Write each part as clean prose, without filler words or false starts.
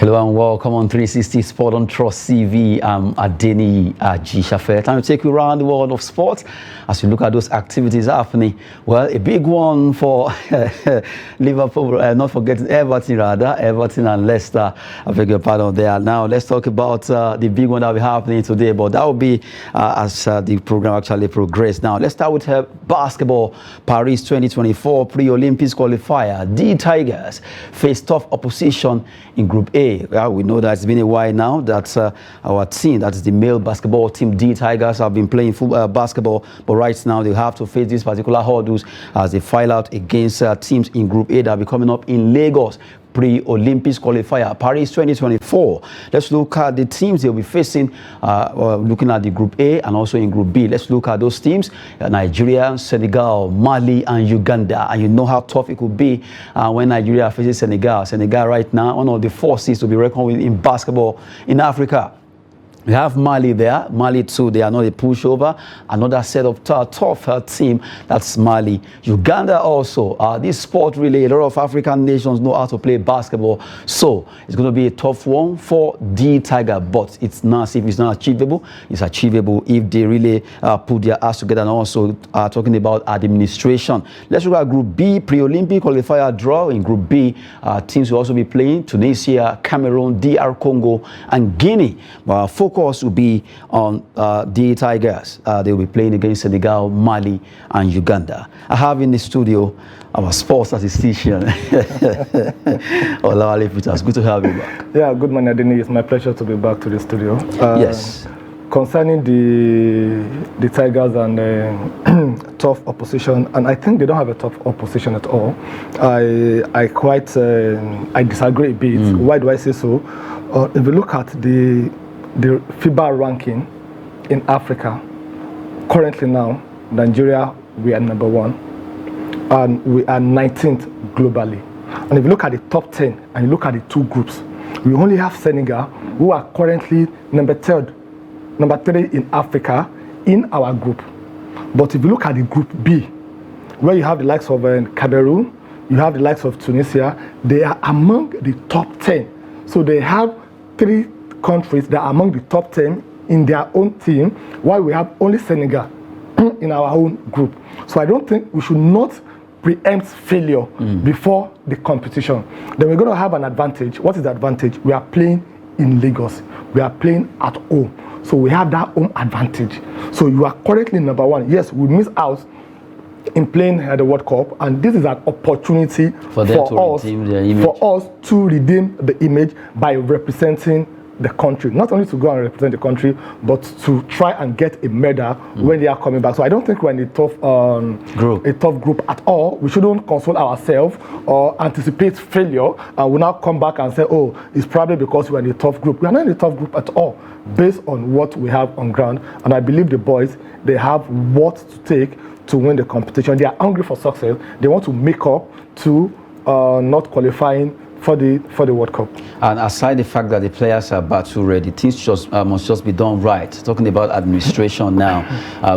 Hello and welcome on 360 Sport on Trust TV. I'm Adeni Ajishafe. Time to take you around the world of sport as we look at those activities happening. Well, a big one for Liverpool, not forgetting Everton and Leicester. I beg your pardon there. Now let's talk about the big one that will be happening today, but that will be as the program actually progresses. Now let's start with basketball. Paris 2024 pre-Olympics qualifier. The Tigers face tough opposition in Group A. We know that it's been a while now that our team, that is the male basketball team, the Tigers, have been playing basketball, but right now they have to face these particular hurdles as they file out against teams in Group A that will be coming up in Lagos. Pre-Olympics qualifier, Paris 2024. Let's look at the teams they'll be facing, looking at the Group A and also in Group B. Let's look at those teams, Nigeria, Senegal, Mali, and Uganda. And you know how tough it could be when Nigeria faces Senegal. Senegal right now, one of the forces to be reckoned with in basketball in Africa. We have Mali there. Mali too, they are not a pushover. Another set of tough team, that's Mali. Uganda also. This sport really, a lot of African nations know how to play basketball. So it's going to be a tough one for the Tiger, but it's not, if it's not achievable, it's achievable if they really put their ass together. And also talking about administration. Let's look at Group B, pre-Olympic qualifier draw. In Group B, teams will also be playing Tunisia, Cameroon, DR Congo, and Guinea. Focus will be on the Tigers. They will be playing against Senegal, Mali, and Uganda. I have in the studio our sports statistician, Olawale Peters. Good to have you back. Yeah, good morning, Adeni. It's my pleasure to be back to the studio. Yes. Concerning the Tigers and tough opposition, and I think they don't have a tough opposition at all. I disagree a bit. Why do I say so? If you look at the FIBA ranking in Africa, currently now, Nigeria, we are number 1, and we are 19th globally. And if you look at the top 10 and you look at the two groups, we only have Senegal, who are currently number 3 in Africa in our group. But if you look at the Group B, where you have the likes of Cameroon, you have the likes of Tunisia, they are among the top 10. So they have 3 countries that are among the top 10 in their own team, while we have only Senegal in our own group. So I don't think we should not preempt failure before the competition. Then we're going to have an advantage. What is the advantage? We are playing in Lagos. We are playing at home. So we have that home advantage. So you are currently number 1. Yes, we miss out in playing at the World Cup, and this is an opportunity for us to redeem the image by representing the country, not only to go and represent the country, but to try and get a medal when they are coming back. So I don't think we're in a tough group at all. We shouldn't console ourselves or anticipate failure and we'll now come back and say, oh, it's probably because we're in a tough group. We're not in a tough group at all, based on what we have on ground. And I believe the boys, they have what to take to win the competition. They are hungry for success. They want to make up to not qualifying for the World Cup. And aside the fact that the players are battle ready, things must just be done right. Talking about administration now,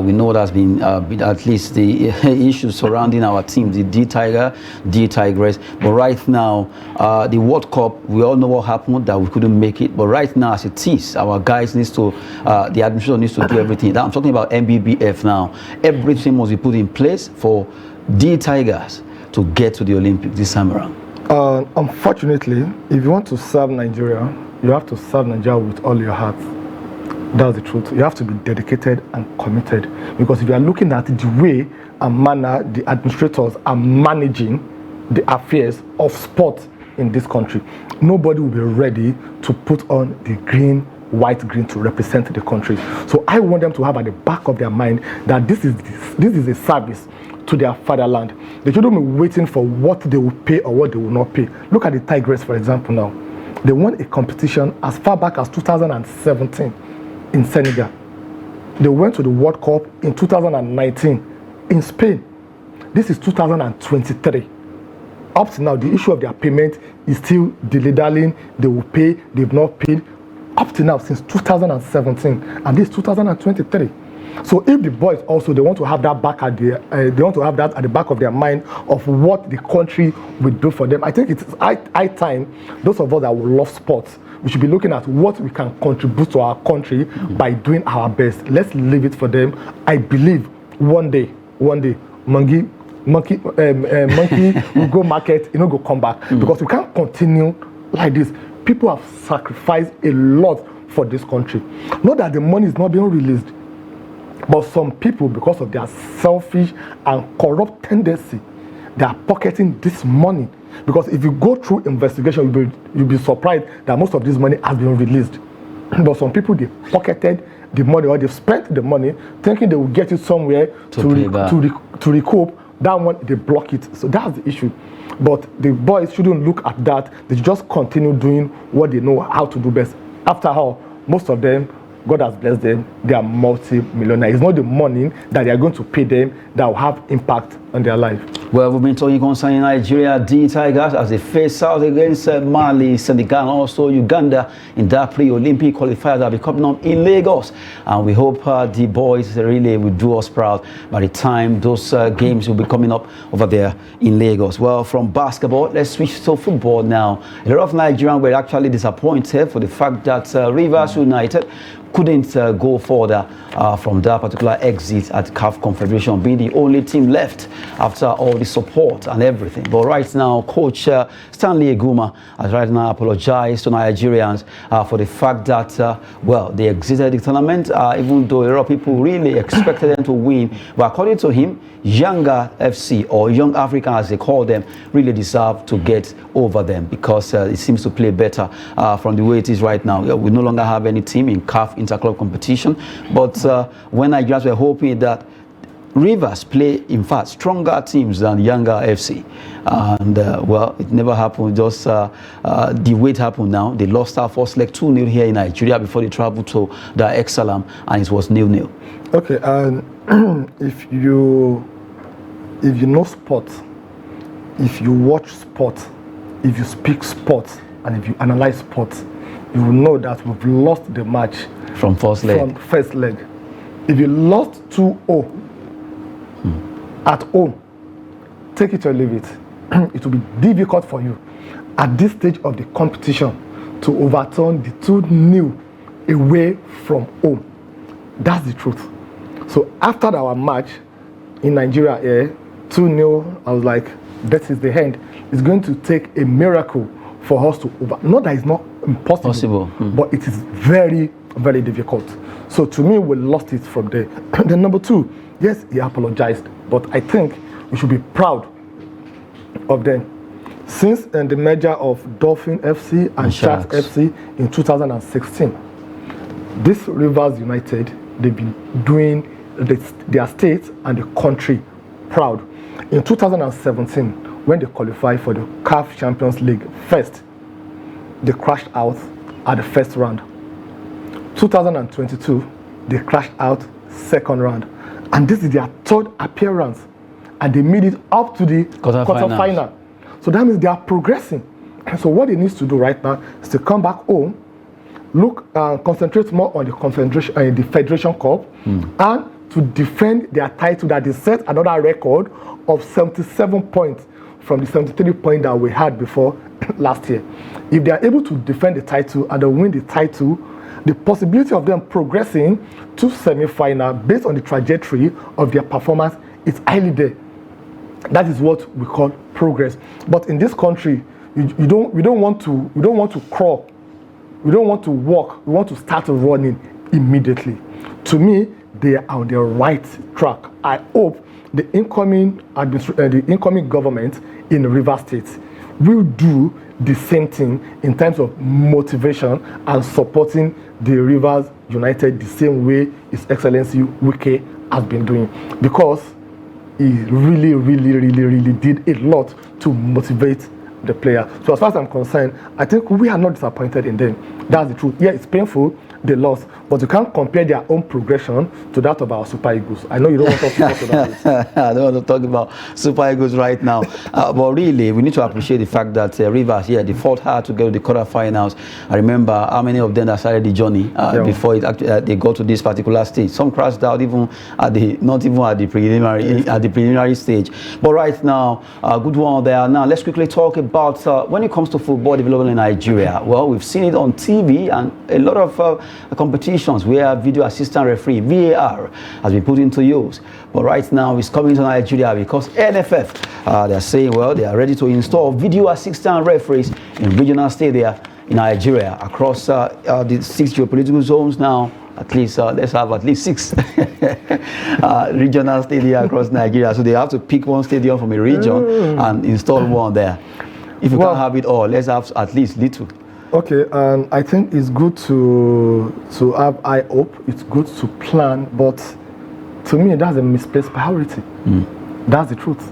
we know there's been at least the issues surrounding our team, the D Tigress. But right now, the World Cup, we all know what happened, that we couldn't make it. But right now, as it is, our guys needs to, the administration needs to do everything. I'm talking about MBBF now. Everything must be put in place for the Tigers to get to the Olympics this time around. Unfortunately, if you want to serve Nigeria, you have to serve Nigeria with all your heart. That's the truth. You have to be dedicated and committed. Because if you are looking at the way and manner the administrators are managing the affairs of sport in this country, nobody will be ready to put on the white, green to represent the country. So I want them to have at the back of their mind that this is a service to their fatherland. They shouldn't be waiting for what they will pay or what they will not pay. Look at the Tigress, for example, now. They won a competition as far back as 2017 in Senegal. They went to the World Cup in 2019 in Spain. This is 2023. Up to now, the issue of their payment is still dilly-dallying. They will pay, they've not paid. Up to now, since 2017, and this is 2023. So if the boys also, they want to have that back at the back of their mind of what the country will do for them. I think it's high time those of us that will love sports, we should be looking at what we can contribute to our country by doing our best. Let's leave it for them. I believe one day, monkey will go market, go come back, because we can't continue like this. People have sacrificed a lot for this country. Not that the money is not being released, but some people, because of their selfish and corrupt tendency, they are pocketing this money. Because if you go through investigation, you'll be surprised that most of this money has been released. But some people, they pocketed the money, or they spent the money thinking they will get it somewhere to recoup. That one, they block it. So that's the issue. But the boys shouldn't look at that. They should just continue doing what they know how to do best. After all, most of them, God has blessed them, they are multi-millionaires. It's not the money that they are going to pay them that will have impact on their life. Well, we've been talking concerning Nigeria, the Tigers, as they face out against Mali, Senegal, and also Uganda in that pre-Olympic qualifiers that will be coming up in Lagos. And we hope the boys really will do us proud by the time those games will be coming up over there in Lagos. Well, from basketball, let's switch to football now. A lot of Nigerians were actually disappointed for the fact that Rivers United couldn't go further from that particular exit at CAF Confederation, being the only team left after all the support and everything. But right now, Coach Stanley Eguma has right now apologized to Nigerians for the fact that, well, they exited the tournament, even though a lot of people really expected them to win. But according to him, Younger FC, or Young Africa as they call them, really deserve to get over them, because it seems to play better from the way it is right now. We no longer have any team in CAF interclub competition, but when Nigerians were hoping that Rivers play, in fact, stronger teams than Younger FC, and well, it never happened. Just the way it happened now. They lost our first leg 2-0 here in Nigeria before they traveled to Dar es Salaam, and it was 0-0. Okay, and if you know sports, if you watch sports, if you speak sports, and if you analyze sports, you will know that we've lost the match from first leg. If you lost 2-0 at home, take it or leave it. It will be difficult for you at this stage of the competition to overturn the 2-0 away from home. That's the truth. So after our match in Nigeria here, 2-0, I was like, that is the end. It's going to take a miracle for us to not that it's not impossible, but it is very, very difficult. So to me, we lost it from there. Then number two, yes, he apologized, but I think we should be proud of them. Since the merger of Dolphin FC and Sharks FC in 2016, this Rivers United, they've been doing their state and the country proud. In 2017, when they qualified for the CAF Champions League first, they crashed out at the first round. 2022, they crashed out second round. And this is their third appearance. And they made it up to the quarterfinal. So that means they are progressing. And so what they need to do right now is to come back home, look and concentrate more on the Federation Cup, and to defend their title that they set another record of 77 points from the 73 points that we had before last year. If they are able to defend the title and they win the title, the possibility of them progressing to semi-final based on the trajectory of their performance is highly there. That is what we call progress. But in this country, we don't want to crawl. We don't want to walk. We want to start running immediately. To me, they are on the right track. I hope the incoming government in Rivers State will do the same thing in terms of motivation and supporting the Rivers United the same way His Excellency Wike has been doing, because he really did a lot to motivate the player. So as far as I'm concerned, I think we are not disappointed in them. That's the truth. Yeah, it's painful they lost, but you can't compare their own progression to that of our Super Eagles. I know you don't want us to talk about it. I don't want to talk about Super Eagles right now. But really, we need to appreciate the fact that Rivers, they fought hard to get to the quarterfinals. I remember how many of them that started the journey before it actually, they got to this particular stage. Some crashed out even at not even at the preliminary stage. But right now, good one there. Now, let's quickly talk about when it comes to football development in Nigeria. Well, we've seen it on TV and a lot of competitions where video assistant referee, VAR, has been put into use. But right now, it's coming to Nigeria because NFF, they're saying, well, they are ready to install video assistant referees in regional stadia in Nigeria across the 6 geopolitical zones now. At least, let's have at least 6 regional stadia across Nigeria. So they have to pick one stadium from a region and install one there. If you can't have it all, let's have at least little. Okay, and I think it's good to have high hope. It's good to plan, but to me, that's a misplaced priority. That's the truth.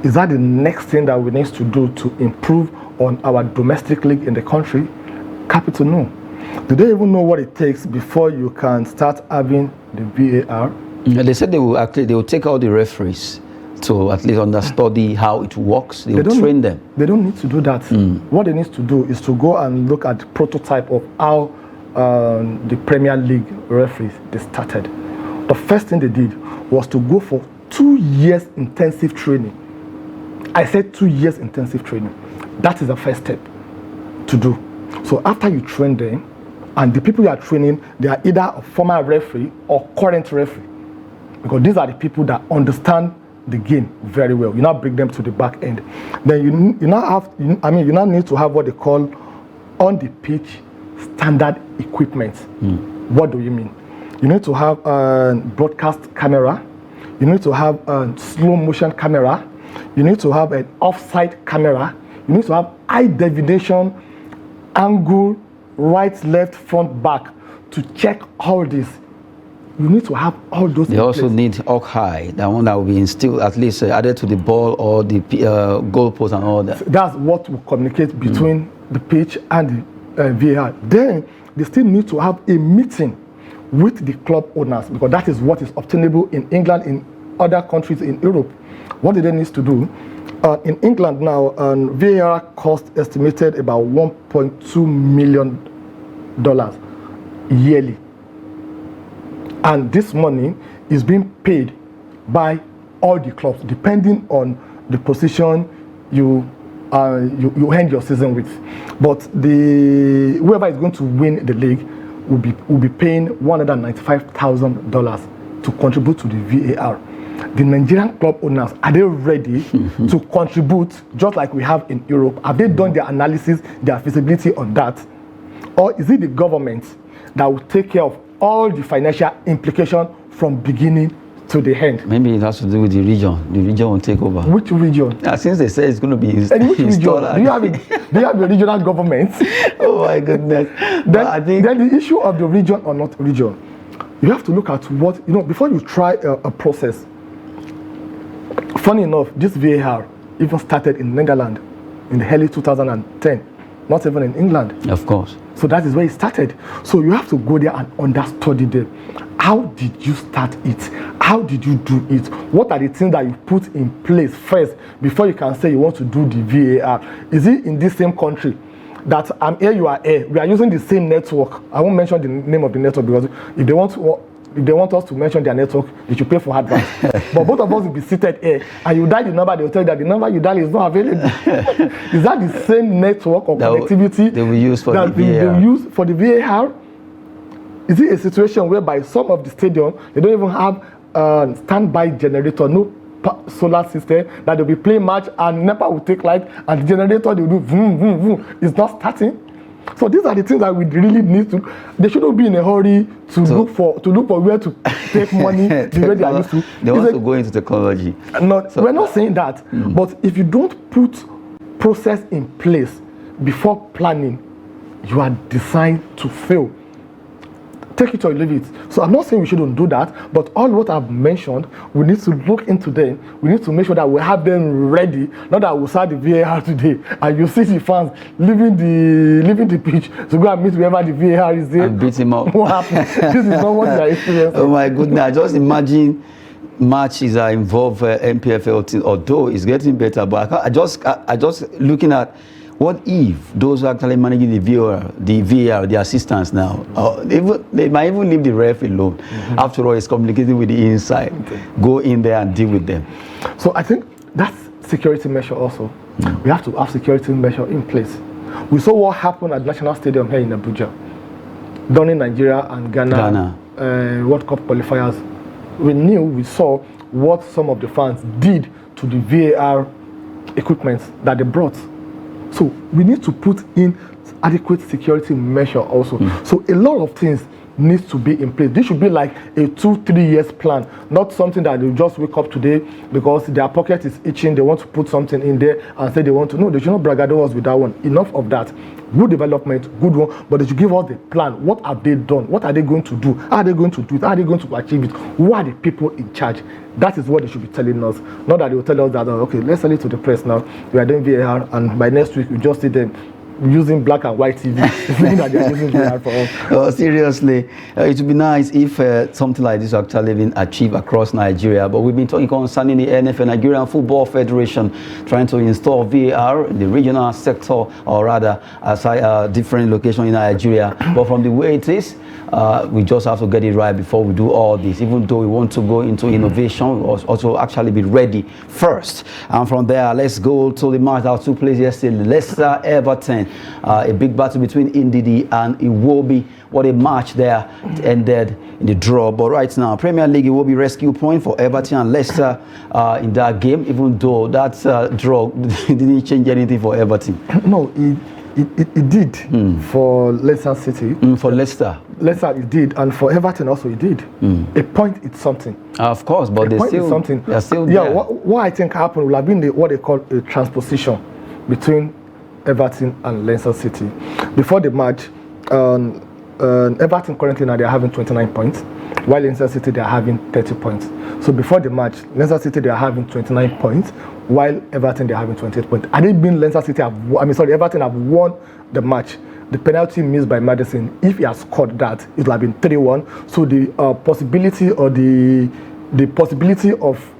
Is that the next thing that we need to do to improve on our domestic league in the country? Capital no. Do they even know what it takes before you can start having the VAR? They said they will take out the referees to at least understudy how it works. They will train them. They don't need to do that. What they need to do is to go and look at the prototype of how the Premier League referees they started. The first thing they did was to go for 2 years intensive training. I said 2 years intensive training. That is the first step to do. So after you train them, and the people you are training, they are either a former referee or current referee, because these are the people that understand the game very well. You now bring them to the back end. Then you now need to have what they call on the pitch standard equipment. What do you mean? You need to have a broadcast camera. You need to have a slow motion camera. You need to have an offside camera. You need to have high definition angle, right, left, front, back to check all this. You need to have all those. They also need Hawkeye, the one that will be instilled, at least added to the ball or the goalpost and all that. That's what will communicate between the pitch and the VAR. Then they still need to have a meeting with the club owners, because that is what is obtainable in England, in other countries in Europe. What do they need to do? In England now, VAR cost estimated about $1.2 million yearly. And this money is being paid by all the clubs, depending on the position you end your season with. But whoever is going to win the league will be paying $195,000 to contribute to the VAR. The Nigerian club owners, are they ready to contribute just like we have in Europe? Have they done their analysis, their feasibility on that? Or is it the government that will take care of all the financial implications from beginning to the end? Maybe it has to do with the region. The region will take over. Which region? Since they say it's going to be and which region? Do you have a regional government? Oh my goodness. Then the issue of the region or not region, you have to look at what, before you try a process. Funny enough, this VAR even started in Netherlands in the early 2010, not even in England. Of course. So that is where it started. So you have to go there and understudy them. How did you start it? How did you do it? What are the things that you put in place first before you can say you want to do the VAR? Is it in this same country that I'm here, you are here? We are using the same network. I won't mention the name of the network, because if they want us to mention their network, they should pay for advance. But both of us will be seated here, and you dial the number, they will tell you that the number you dial is not available. Is that the same network or connectivity they will use for the VAR? They will use for the VAR? Is it a situation whereby some of the stadium, they don't even have a standby generator, no solar system, that they'll be playing match and NEPA will take light and the generator they will do vroom, vroom, vroom. It's not starting. So these are the things that we really need to. They shouldn't be in a hurry to look for where to take money the way they are used to. They want to go into technology. We're not saying that, but if you don't put process in place before planning, you are designed to fail. take it or leave it. So I'm not saying we shouldn't do that, but all what I've mentioned, we need to look into them. We need to make sure that we have them ready. Not that we'll start the VAR today and you see the fans leaving the pitch to go and meet whoever the VAR is there and beat him up. What happened? This is not what they are experiencing. Oh my goodness! Just imagine matches that involve MPFL team, although it's getting better. But I just looking at what if those who are actually managing the VAR, the assistants now, they might even leave the ref alone. After all, it's communicating with the inside. Go in there and deal with them. So I think that's security measure also. We have to have security measure in place. We saw what happened at National Stadium here in Abuja during Nigeria and Ghana. World Cup qualifiers. We saw what some of the fans did to the VAR equipment that they brought. So we need to put in adequate security measure also. So a lot of things needs to be in place. This should be like a 2-3 years plan, not something that they just wake up today because their pocket is itching, they want to put something in there and say they want to. No, they should not bragado us with that one. Enough of that. Good development, good one, but they should give us the plan. What have they done? What are they going to do? How are they going to do it? How are they going to achieve it? Who are the people in charge? That is what they should be telling us. Not that they will tell us that, okay, let's sell it to the press now. We are doing VAR, and by next week we just see them using black and white TV, saying that they are using VAR for us. Oh, seriously, it would be nice if something like this actually been achieved across Nigeria. But we've been talking concerning the NFL, Nigerian Football Federation, trying to install VAR in the regional sector, or rather, aside different locations in Nigeria. But from the way it is, we just have to get it right before we do all this. Even though we want to go into innovation, we also actually be ready first. And from there, let's go to the match that took place yesterday, Leicester Everton. A big battle between Ndidi and Iwobi. What a match there. It ended in the draw. But right now, Premier League Iwobi rescue point for Everton and Leicester in that game, even though that draw didn't change anything for Everton. No, it did for Leicester City. For Leicester. Leicester, it did. And for Everton also, it did. A point, it's something. Of course, but they're still there. Yeah, what I think happened will have been what they call a transposition between Everton and Leicester City. Before the match, Everton currently now they are having 29 points, while Leicester City they are having 30 points. So before the match, Leicester City they are having 29 points, while Everton they are having 28 points. Had it been Everton have won the match, the penalty missed by Maddison, if he has scored that, it would have been 3-1. So the possibility of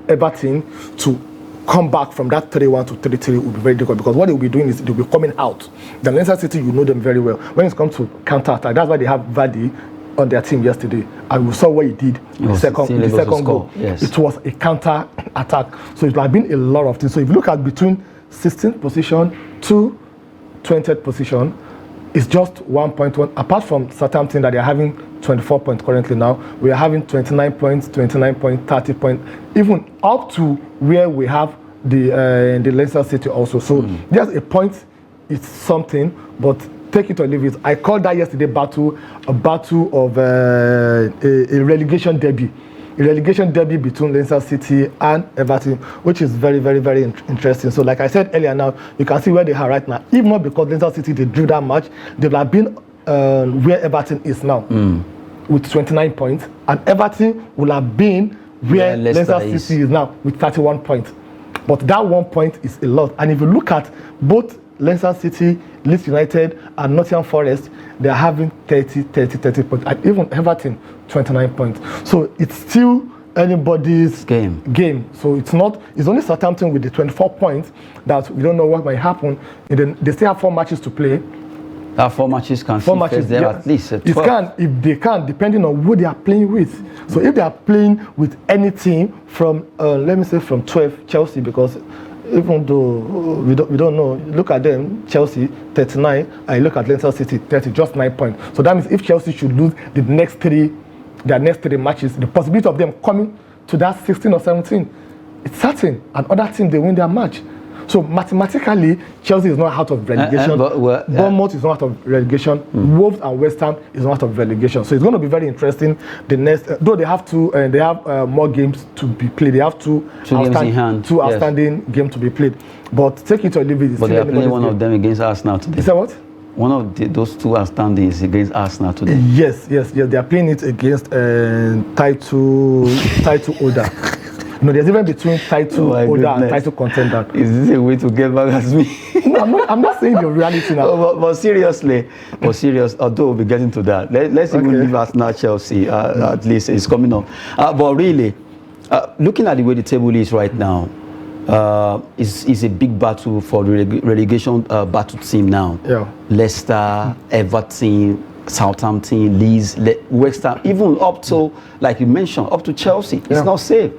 Everton to come back from that 3-1 to 3-3 would be very difficult, because what they will be doing is they will be coming out. The Leicester City, you know them very well. When it comes to counter-attack, that's why they have Vardy on their team yesterday. And we saw what he did in the second goal. Yes. It was a counter-attack. So it has been a lot of things. So if you look at between 16th position to 20th position, it's just 1.1. Apart from Southampton that they are having 24 points currently now, we are having 29 points, 30 points, even up to where we have the Leicester City also. So just a point is something, but take it or leave it. I called that yesterday a battle of a relegation derby. A relegation derby between Leicester City and Everton, which is very, very, very interesting. So like I said earlier now, you can see where they are right now. If not because Leicester City, they drew that match, they would have been where Everton is now with 29 points. And Everton will have been where Leicester City is now with 31 points. But that 1 point is a lot. And if you look at both Leicester City, Leeds United, and Nottingham Forest, they are having 30 points. And even Everton, 29 points. So it's still anybody's game. So it's only Southampton with the 24 points that we don't know what might happen. And then they still have 4 matches to play. That 4 matches can see them at least 12. It can, if they can, depending on who they are playing with. So if they are playing with any team from, let me say from 12, Chelsea, because even though we don't know, look at them, Chelsea 39, I look at Leicester City 30, just 9 points. So that means if Chelsea should lose their next three matches, the possibility of them coming to that 16 or 17, it's certain. And other teams, they win their match. So mathematically, Chelsea is not out of relegation. Bournemouth is not out of relegation. Wolves and West Ham is not out of relegation. So it's going to be very interesting. The next, though they have more games to be played. They have two outstanding games to be played. But take it or leave it. But they are playing one of them against Arsenal today. Is that what? one of those two are standing is against Arsenal today. Yes. They are playing it against title holder. No, there's even between title holder and title contender. Is this a way to get back at me? No, I'm not saying the reality now. But seriously, although we'll be getting to that, let's even leave Arsenal Chelsea, at least it's coming up. But really, looking at the way the table is right now, is a big battle for the relegation battle team now. Yeah. Leicester, Everton, Southampton, Leeds, West Ham, even up to, like you mentioned, up to Chelsea. It's not safe.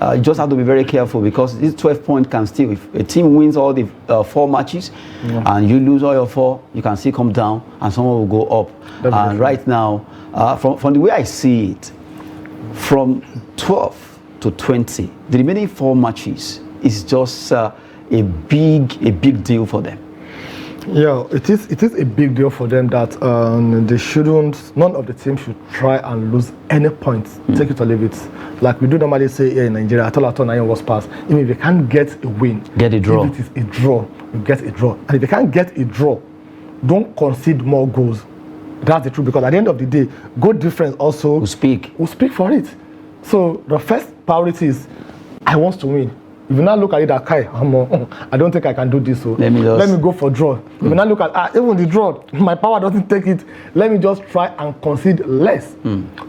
You just have to be very careful because this 12 point can still, if a team wins all the 4 matches and you lose all your 4, you can still come down and someone will go up. Definitely. And right now, from the way I see it, from 12 to 20, the remaining 4 matches is just a big deal for them. Yeah, it is a big deal for them that none of the teams should try and lose any points. Take it or leave it. Like we do normally say here in Nigeria, at all 9 was pass. Even if you can't get a win, get a draw. If it is a draw, you get a draw. And if you can't get a draw, don't concede more goals. That's the truth, because at the end of the day, goal difference also will speak for it. So the first priority is, I want to win. If you now look at it, I don't think I can do this. So let me go for draw. If you now look at even the draw, my power doesn't take it. Let me just try and concede less.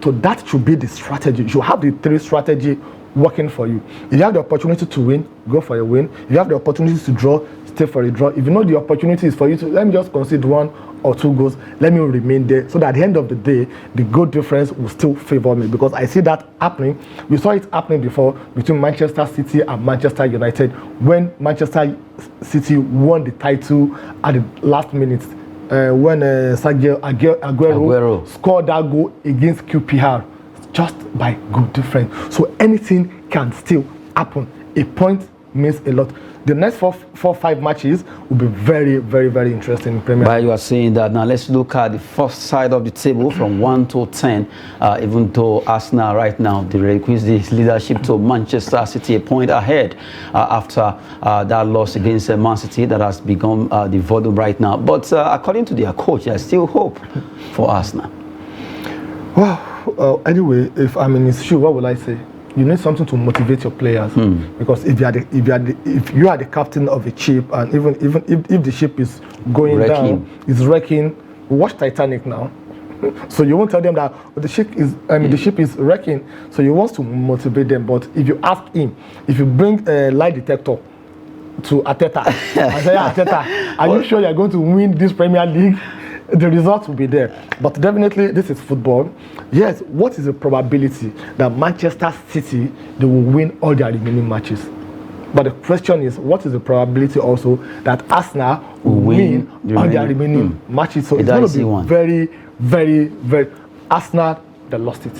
So that should be the strategy. You should have the 3 strategy working for you. If you have the opportunity to win, go for a win. If you have the opportunity to draw, stay for a draw. If you know the opportunity is for you to, let me just concede 1 or 2 goals, let me remain there, so that at the end of the day, the goal difference will still favor me, because I see that happening. We saw it happening before between Manchester City and Manchester United when Manchester City won the title at the last minute when Sergio Aguero scored that goal against QPR just by goal difference. So anything can still happen. A point means a lot. The next 4-5 matches will be very, very, very interesting in Premier League. But you are saying that now, let's look at the first side of the table from 1 to 10. Even though Arsenal right now, they relinquished the leadership to Manchester City, a point ahead after that loss against Man City that has become the volume right now. But according to their coach, there's still hope for Arsenal. Well, anyway, if I'm in his shoe, what will I say? You need something to motivate your players, because if you are the captain of a ship, and even if the ship is going down, it's wrecking. Watch Titanic now. So you won't tell them that the ship is wrecking. So you want to motivate them. But if you ask him, if you bring a lie detector to Arteta and say, Arteta, are you sure you're going to win this Premier League? The results will be there. But definitely, this is football. Yes, what is the probability that Manchester City, they will win all their remaining matches? But the question is, what is the probability also that Arsenal will win all their remaining matches? So it's going to be very, very, very... Arsenal, they lost it.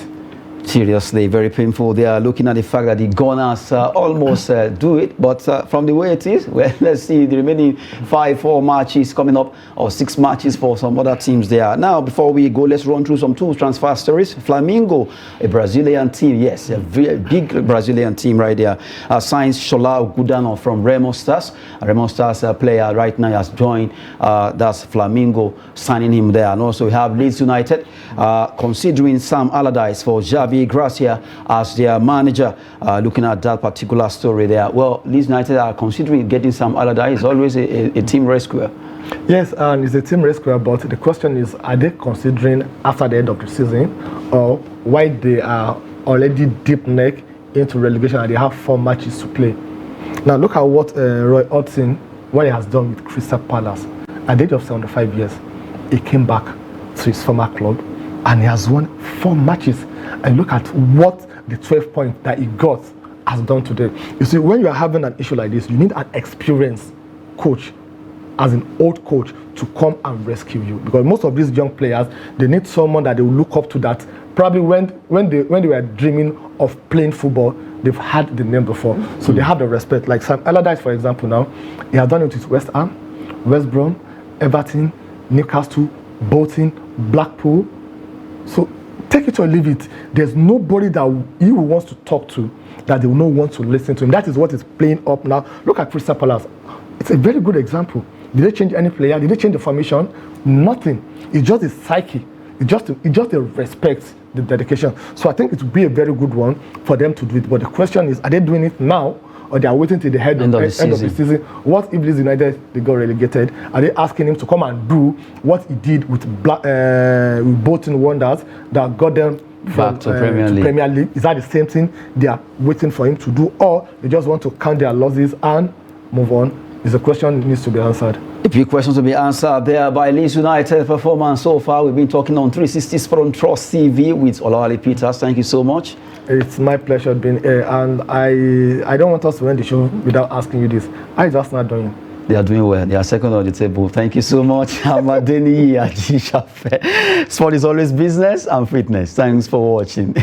Seriously, very painful. They are looking at the fact that the Gunners almost do it, but from the way it is, well, let's see the remaining 4 matches coming up, or 6 matches for some other teams there. Now, before we go, let's run through some 2 transfer stories. Flamengo, a Brazilian team, yes, a very big Brazilian team right there, signs Shola Ogudano from Remo Stars. Remo Stars player right now has joined, that's Flamengo, signing him there. And also we have Leeds United considering Sam Allardyce for Javi Gracia as their manager. Looking at that particular story there, well, Leeds United are considering getting Sam Allardyce. It's always a team rescuer. Yes, and it's a team rescuer, but the question is, are they considering after the end of the season, or why they are already deep neck into relegation and they have 4 matches to play? Now look at what Roy Hodgson, what he has done with Crystal Palace. At the age of 75 years, he came back to his former club and he has won 4 matches. And look at what the 12 points that he got has done today. You see, when you are having an issue like this, you need an experienced coach, as an old coach, to come and rescue you. Because most of these young players, they need someone that they will look up to, that probably when they were dreaming of playing football, they've had the name before. So they have the respect. Like Sam Allardyce, for example, now, he has done it with West Ham, West Brom, Everton, Newcastle, Bolton, Blackpool. So take it or leave it. There's nobody that he wants to talk to that they will not want to listen to him. That is what is playing up now. Look at Crystal Palace. It's a very good example. Did they change any player? Did they change the formation? Nothing. It's just the psyche. It's just the respect, the dedication. So I think it would be a very good one for them to do it. But the question is, are they doing it now, or they are waiting till the end of the season? What if Leeds United, they got relegated? Are they asking him to come and do what he did with Bolton Wanderers that got them back to Premier League? Is that the same thing they are waiting for him to do, or they just want to count their losses and move on? Is a question that needs to be answered. A few questions to be answered there by Leeds United performance so far. We've been talking on 360 Sport on Trust TV with Olawale Peters. Thank you so much. It's my pleasure being here, and I don't want us to end the show without asking you this. How is Arsenal doing? They are doing well. They are second on the table. Thank you so much. I'm Adeni Ajishafe. Sport is always business and fitness. Thanks for watching.